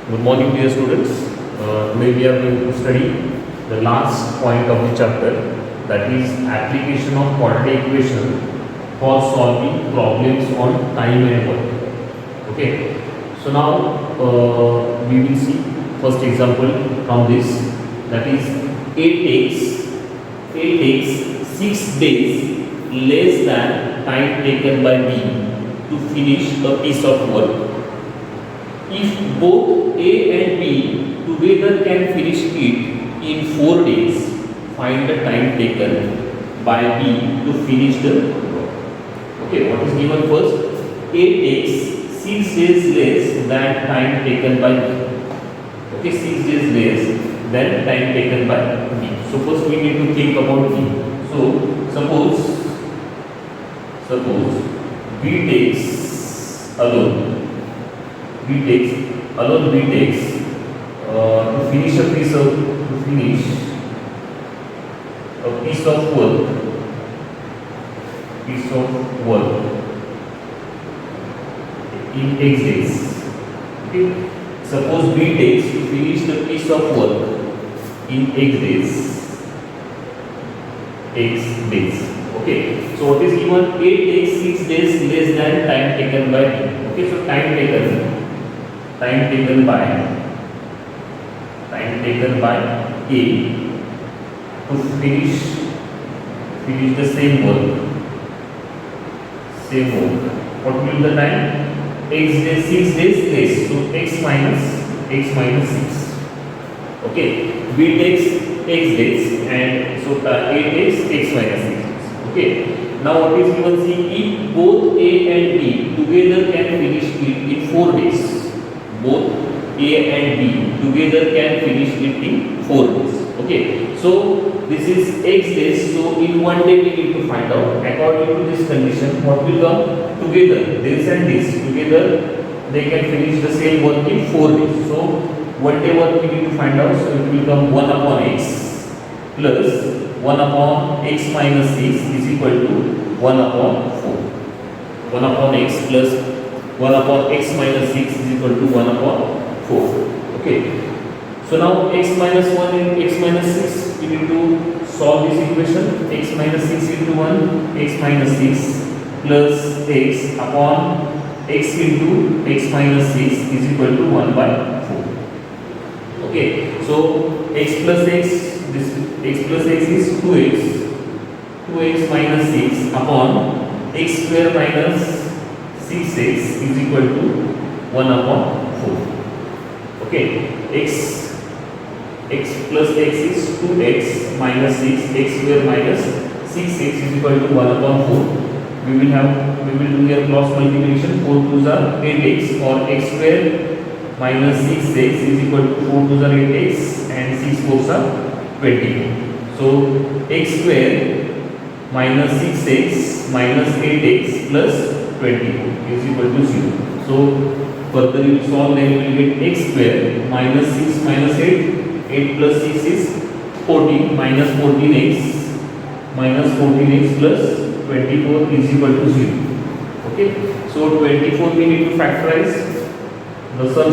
Good morning, dear students. Today we are going to study the last point of the chapter, that is application of quadratic equation for solving problems on time and work. Okay. So now we will see first example from this, that is it takes 6 days less than time taken by B to finish a piece of work. If both A and B together can finish it in 4 days, find the time taken by B to finish the work. Okay, what is given first? A takes 6 days less than time taken by B. Okay, 6 days less than time taken by B. So first we need to think about B. So suppose B takes alone B takes to finish a piece of work in X days. Okay. Suppose B takes to finish the piece of work in X days. Okay. So what is given? A takes 6 days less than time taken by B. Okay. So time taken by A to finish the same work. What will be the time? X days, 6 days less. So x minus 6. Okay. B takes x days and so A takes x minus 6 days. Okay. Now what is given? See, if both A and B together can finish it in 4 days. Both A and B together can finish it in 4 days. Okay. So this is x days. So in 1 day we need to find out. According to this condition, what will come? Together, this and this together, they can finish the same work in 4 days. So 1 day work we need to find out. So it will come 1 upon x plus 1 upon x minus 6 is equal to 1 upon 4. 1 upon x plus 1 upon x minus 6 is equal to 1 upon 4. Okay. So now x minus 1 and x minus 6, we need to solve this equation. X minus 6 into 1, x minus 6 plus x upon x into x minus 6 is equal to 1 by 4. Okay. So x plus x, this x plus x is 2x. 2x minus 6 upon x square minus 6x is equal to 1 upon 4. Okay. X plus x is 2x minus 6, x square minus 6x is equal to 1 upon 4. We will do here cross multiplication. 4 2s are 8x, or x square minus 6x is equal to 4 2s are 8x and 6 4s are 20. So x square minus 6x minus 8x plus 24 is equal to 0. So further you solve, then you will get x square minus 6 minus 8 plus 6 is 14 minus 14x plus 24 is equal to 0. Okay. So 24 we need to factorize. The sum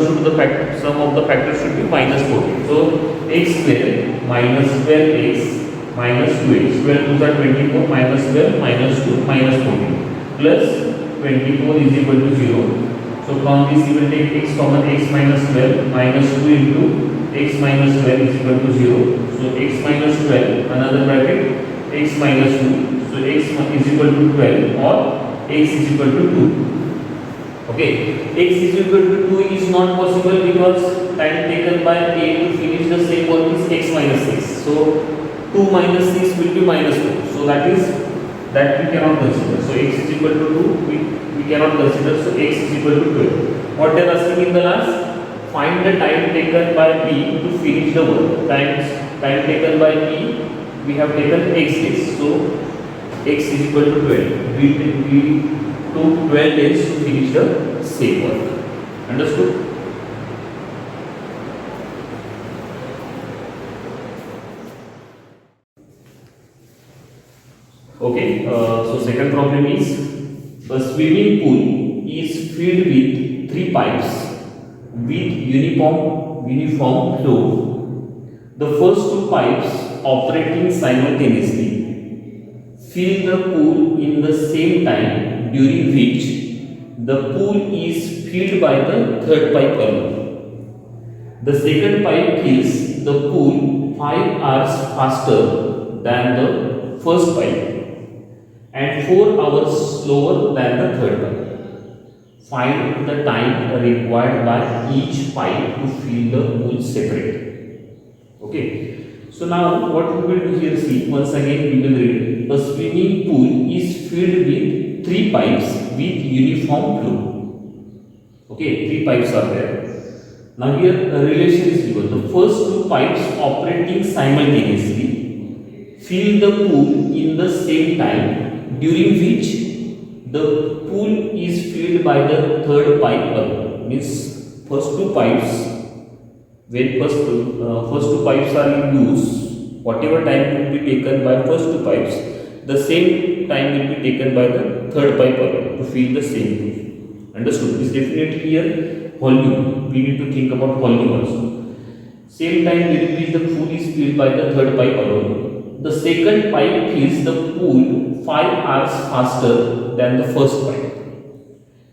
of the factors should be minus 14. So x square minus 12x minus 2x. 12 2s are 24 minus 12 minus 2 minus 14 plus 24 is equal to 0. So from this you will take x common, x minus 12 minus 2 into x minus 12 is equal to 0. So x minus 12, another bracket, x minus 2. So x is equal to 12 or x is equal to 2. Okay, x is equal to 2 is not possible because time taken by A to finish the same work is x minus 6. So 2 minus 6 will be minus 2. So that we cannot consider. So x is equal to 2 we cannot consider. So x is equal to 12. What they are asking in the last? Find the time taken by B to finish the work. Time taken by B, we have taken x days. So x is equal to 12. We took 12 days to finish the same work. Understood? Okay. So second problem is, a swimming pool is filled with 3 pipes with uniform flow, the first two pipes operating simultaneously fill the pool in the same time, during which the pool is filled by the third pipe alone. The second pipe fills the pool 5 hours faster than the first pipe and 4 hours slower than the third pipe. Find the time required by each pipe to fill the pool separately. Okay. So now what we will do here, see, once again we will read. A swimming pool is filled with 3 pipes with uniform flow. Okay, 3 pipes are there. Now here a relation is given. The first 2 pipes operating simultaneously fill the pool in the same time, during which the pool is filled by the third pipe alone. Means first 2 pipes, when first two pipes are in use, whatever time will be taken by first 2 pipes, the same time will be taken by the third pipe alone to fill the same pool. Understood? This definitely here volume. We need to think about volume also. Same time during which the pool is filled by the third pipe alone, the second pipe fills the pool 5 hours faster than the first pipe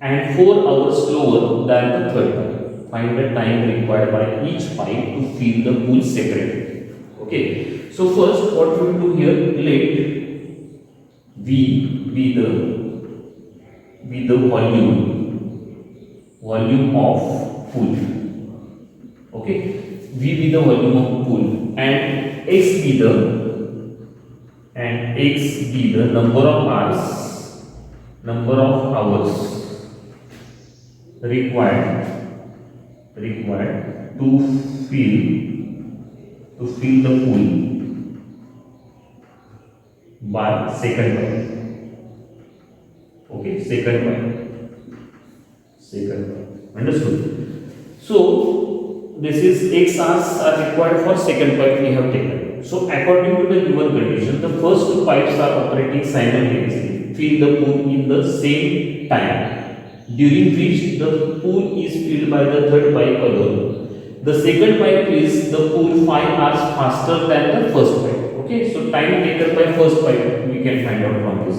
and 4 hours slower than the third pipe. Find the time required by each pipe to fill the pool separately. Okay. So first what we will do here, let V be the volume of pool. Okay. V be the volume of pool and X be the number of hours required to fill the pool by second pipe. Okay, second pipe. Understood? So this is X hours are required for second pipe we have taken. So according to the given condition, the first 2 pipes are operating simultaneously, fill the pool in the same time, during which the pool is filled by the third pipe alone. The second pipe fills the pool 5 hours faster than the first pipe. Okay, so time taken by first pipe we can find out from this.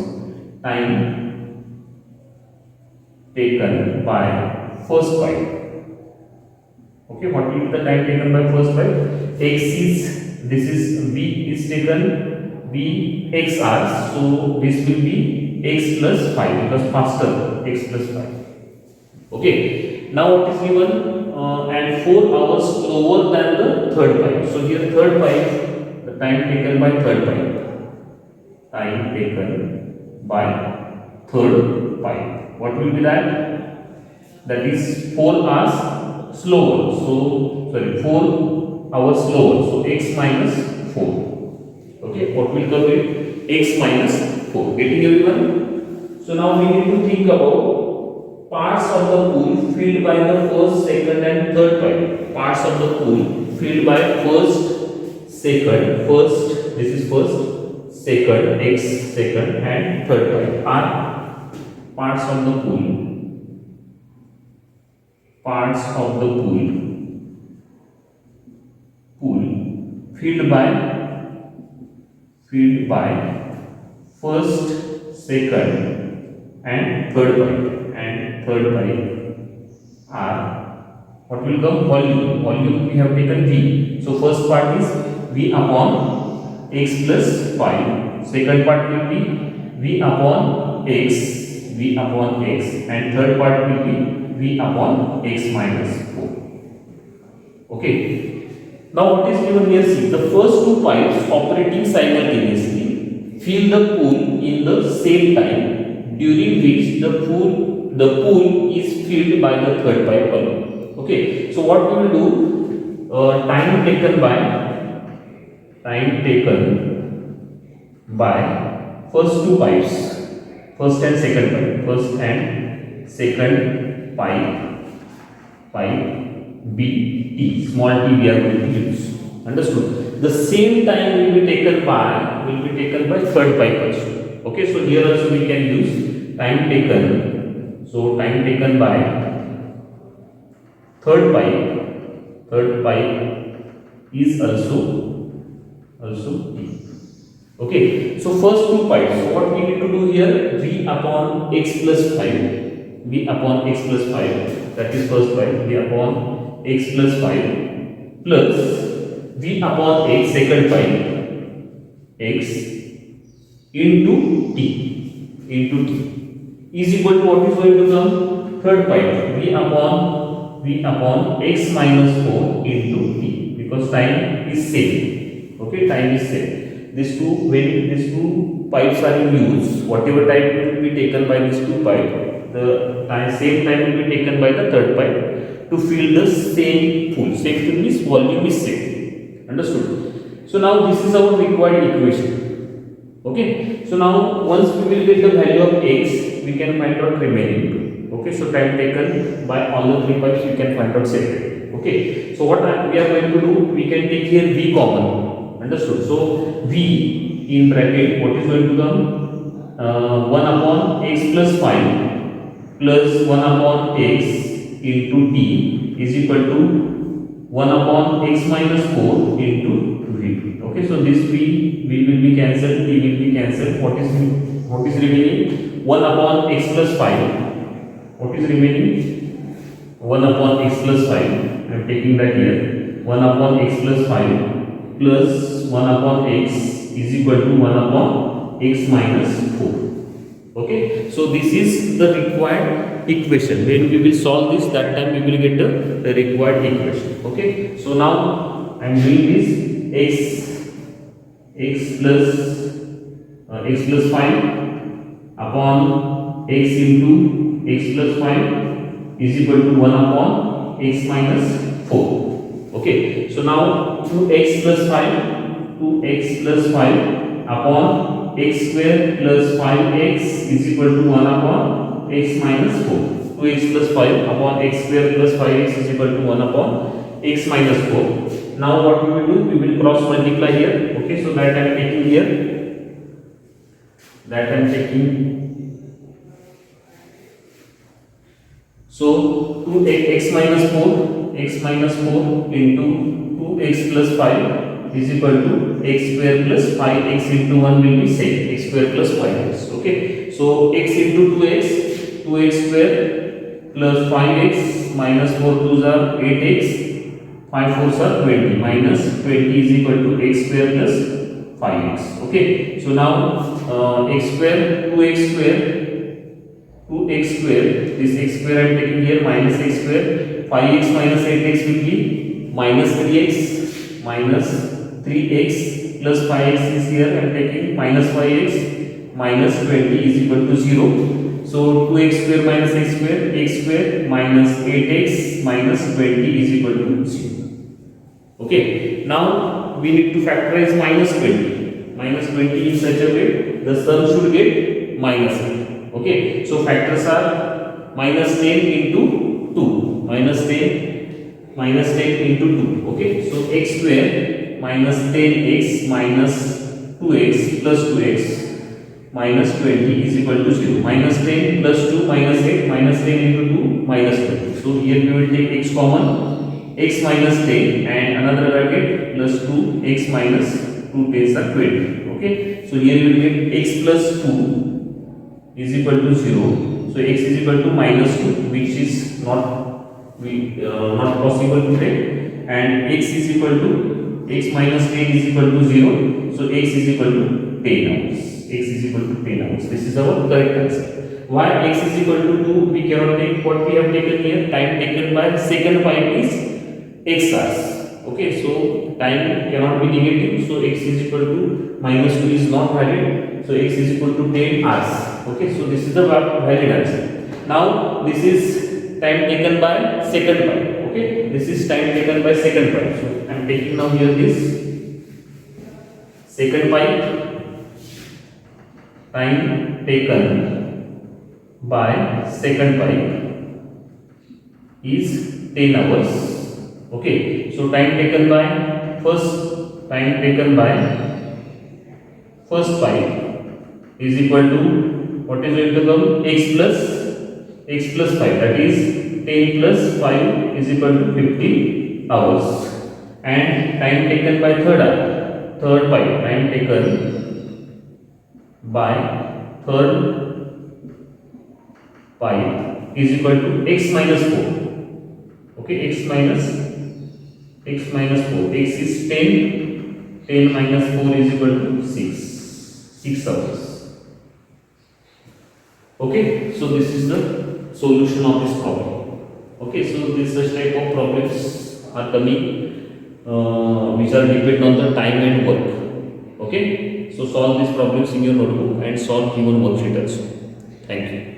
Time taken by first pipe. Okay, what will be the time taken by first pipe? X is, this is V is taken, V X hours, so this will be X plus 5 because faster, X plus 5. Okay, now what is given? And 4 hours slower than the third pipe. So here third pipe, the time taken by third pipe. Time taken by third pipe. What will be that? That is 4 hours slower. So, 4 hours slower. So, X minus 4. Okay, what will come with X minus 4. Getting everyone? So, now we need to think about parts of the pool filled by the first, second and third pipe. Parts of the pool filled by first, second, this is first, second, X second and third pipe are parts of the pool. Parts of the pool filled by first, second and third pipe. And third pipe are, what will come? Volume we have taken V. So first part is V upon X plus 5. Second part will be V upon X, and third part will be V upon X minus 4. Okay. Now what is given here? See, the first 2 pipes operating simultaneously fill the pool in the same time, during which the pool is filled by the third pipe alone. Okay. So what we will do? Time taken by first 2 pipes, first and second pipe B, small t we are going to use. Understood? The same time will be taken by third pipe also. Okay, so here also we can use time taken. So time taken by third pipe is also T. Okay, so first two pipes, so what we need to do here, V upon x plus 5, that is first pipe, V upon x plus 5 plus V upon x second pipe, x into T is equal to what is going to come, third pipe, V upon x minus 4 into T, because time is same. Okay, time is same. These two, when these two pipes are in use, whatever time will be taken by these two pipes, the same time will be taken by the third pipe to fill the same pool. Same pool means volume is same. Understood? So now this is our required equation. Okay, so now once we will get the value of x, we can find out remaining. Okay, so time taken by all the three pipes we can find out separately. Okay, so what we are going to do, we can take here V common. Understood? So V in bracket, what is going to come, 1 upon x plus 5 plus 1 upon x into T is equal to 1 upon x minus 4 into V. Okay, so this V will be cancelled, T will be cancelled. What is remaining? 1 upon x plus 5. What is remaining? 1 upon x plus 5. I am taking that here. 1 upon x plus 5 plus 1 upon x is equal to 1 upon x minus 4. Okay, so this is the required equation. When we will solve this, that time we will get the required equation. Okay, so now I am doing this, x plus 5 upon x into x plus 5 is equal to 1 upon x minus 4. Okay, so now 2x plus 5 upon x square plus 5x is equal to 1 upon x minus 4. 2x plus 5 upon x square plus 5x is equal to 1 upon x minus 4. Now what we will do, we will cross multiply here. Okay, so that I am taking here, so 2x minus 4 into 2x plus 5 is equal to x square plus 5x into 1 will be same, x square plus 5x. Okay, so x into 2x square plus 5x minus 4 2s are 8x, 5 4s are 20, minus 20 is equal to x square plus 5x. Okay, so now x square, 2x square, this x square I am taking here, minus x square, 5x minus 8x will be minus 3x plus 5x is here, I am taking minus 5x, minus 20 is equal to 0. So 2x square minus x square minus 8x minus 20 is equal to 0. Okay, now we need to factorize minus 20 in such a way the sum should get minus 8. Okay, so factors are minus 10 into 2, minus 10 into 2. Okay, so x square minus 10x minus 2x plus 2x minus 20 is equal to 0. Minus 10 plus 2 minus 8, minus 10 into 2 minus 20. So here we will take x common, x minus 10 and another bracket plus 2 x minus 2 10s are 20. Okay, so here you will get x plus 2 is equal to 0. So x is equal to minus 2, which is not possible to take, and x is equal to x minus 10 is equal to 0. So x is equal to 10 hours. This is our correct answer. Why x is equal to 2? We cannot take what we have taken here. Time taken by second pipe is x hours. Okay, so time cannot be negative. So x is equal to minus 2 is not valid. So x is equal to 10 hours. Okay, so this is the valid answer. Now this is time taken by second pipe. Okay, this is time taken by second pipe. So I am taking now here this second pipe. Time taken by second pipe is 10 hours. Okay, so time taken by first pipe is equal to what is going to come, x plus 5, that is 10 plus 5 is equal to 50 hours, and time taken by third pipe, time taken by third pipe is equal to x minus 4. Okay, x minus 4, x is 10, 10 minus 4 is equal to 6 hours. Okay, so this is the solution of this problem. Okay, so this such type of problems are coming which are depend on the time and work. Okay, so solve these problems in your notebook and solve given worksheet also. Thank you.